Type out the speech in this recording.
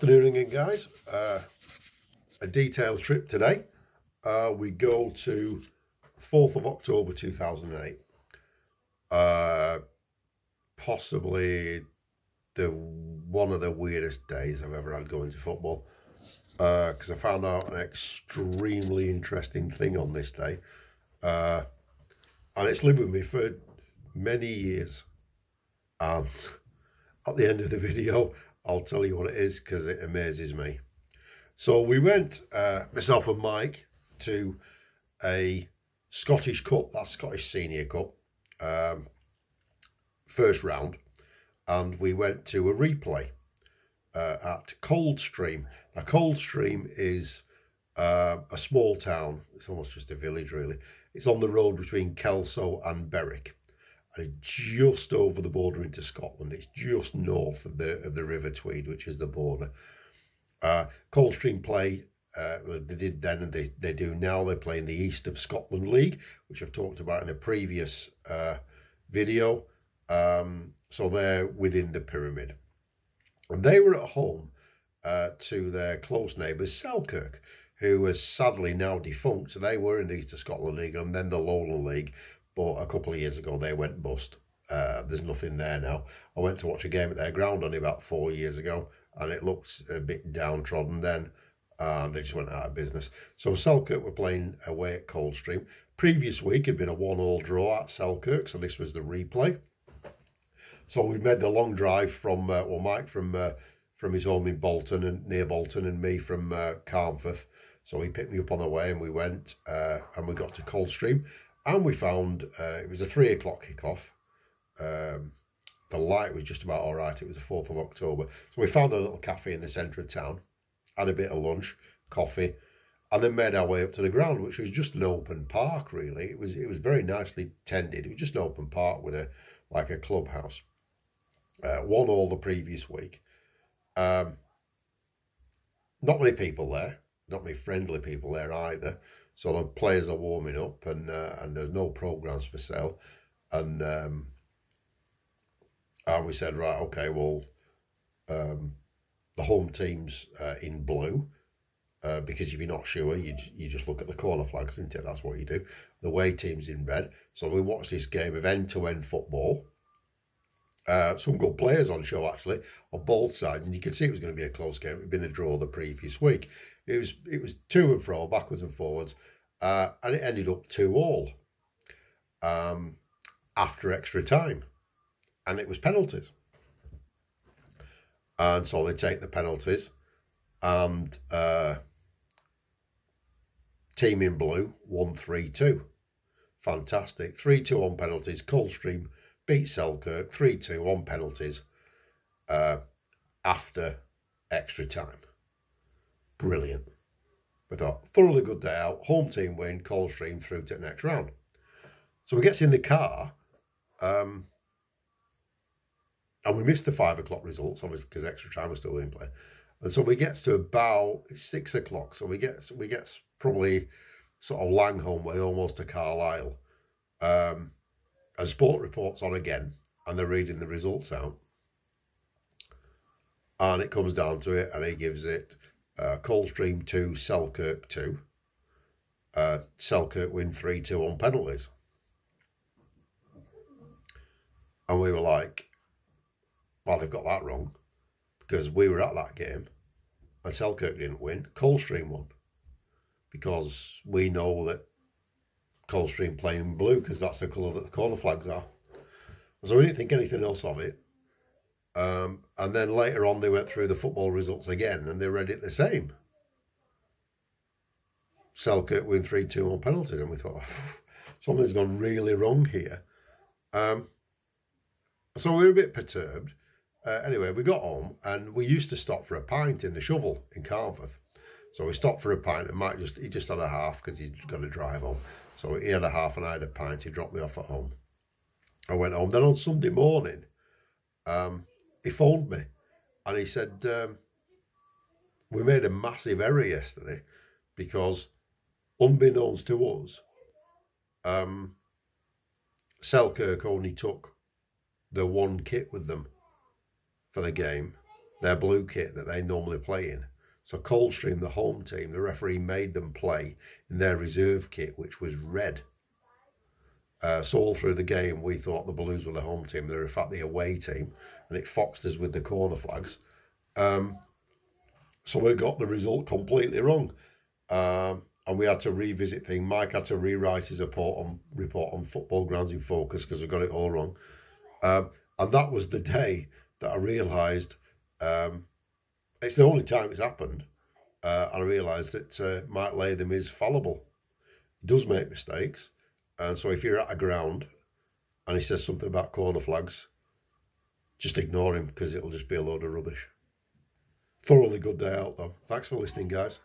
Afternoon again, guys. A detailed trip today. We go to 4th of October 2008. Possibly one of the weirdest days I've ever had going to football, because I found out an extremely interesting thing on this day, and it's lived with me for many years. And at the end of the video, I'll tell you what it is, because it amazes me. So we went, myself and Mike, to a Scottish Cup, that's Scottish Senior Cup, first round, and we went to a replay at Coldstream. Now, Coldstream is a small town. It's almost just a village, really. It's on the road between Kelso and Berwick, and just over the border into Scotland. It's just north of the River Tweed, which is the border. Coldstream play, they did then and they do now. They play in the East of Scotland League, which I've talked about in a previous video. So they're within the pyramid. And they were at home to their close neighbours, Selkirk, who is sadly now defunct. So they were in the East of Scotland League and then the Lowland League. But a couple of years ago, they went bust. There's nothing there now. I went to watch a game at their ground only about 4 years ago, and it looked a bit downtrodden then. They just went out of business. So Selkirk were playing away at Coldstream. Previous week had been a 1-1 draw at Selkirk, so this was the replay. So we made the long drive from, Mike from his home in Bolton, and near Bolton, and me from Carnforth. So he picked me up on the way, and we went, and we got to Coldstream. And we found, it was a 3 o'clock kickoff. The light was just about all right. It was the 4th of October. So we found a little cafe in the centre of town, had a bit of lunch, coffee, and then made our way up to the ground, which was just an open park, really. It was very nicely tended. It was just an open park with like a clubhouse. 1-1 the previous week. Not many people there, not many friendly people there either. So the players are warming up, and there's no programmes for sale. And we said, right, okay, well, the home team's in blue, because if you're not sure, you just look at the corner flags, isn't it? That's what you do. The away team's in red. So we watched this game of end-to-end football. Some good players on show, actually, on both sides, and you could see it was going to be a close game. It had been a draw the previous week. It was to and fro, backwards and forwards, and it ended up 2-2 after extra time, and it was penalties. And so they take the penalties, and team in blue won 3-2. Fantastic. 3-2 on penalties. Coldstream beat Selkirk 3-2 on penalties after extra time. Brilliant. We thought, thoroughly good day out. Home team win, Coldstream through to the next round. So we get in the car, and we missed the 5 o'clock results, obviously, because extra time was still being played. And so we get to about 6 o'clock. So we get probably sort of Langholm way, almost to Carlisle. And Sport Report's on again, and they're reading the results out. And it comes down to it, and he gives it Coldstream 2, Selkirk 2. Selkirk win 3-2 on penalties. And we were like, well, they've got that wrong, because we were at that game, and Selkirk didn't win, Coldstream won. Because we know that Coldstream playing blue, because that's the colour that the corner flags are. So we didn't think anything else of it. And then later on, they went through the football results again, and they read it the same. Selkirk win 3-2 on penalties, and we thought, something's gone really wrong here. So we were a bit perturbed. Anyway, we got home, and we used to stop for a pint in the Shovel in Carnforth. So we stopped for a pint, and Mike he just had a half, because he'd got to drive home. So he had a half and I had a pint. He dropped me off at home. I went home. Then on Sunday morning, he phoned me, and he said, we made a massive error yesterday, because unbeknownst to us, Selkirk only took the one kit with them for the game. their blue kit that they normally play in. So Coldstream, the home team, the referee made them play in their reserve kit, which was red. So all through the game, we thought the Blues were the home team. They were in fact the away team, and it foxed us with the corner flags. So we got the result completely wrong. And we had to revisit things. Mike had to rewrite his report on Football Grounds in Focus because we got it all wrong. And that was the day that I realised, it's the only time it's happened, I realised that Mike Latham is fallible. He does make mistakes. And so if you're at a ground and he says something about corner flags, just ignore him because it'll just be a load of rubbish. Thoroughly good day out though. Thanks for listening, guys.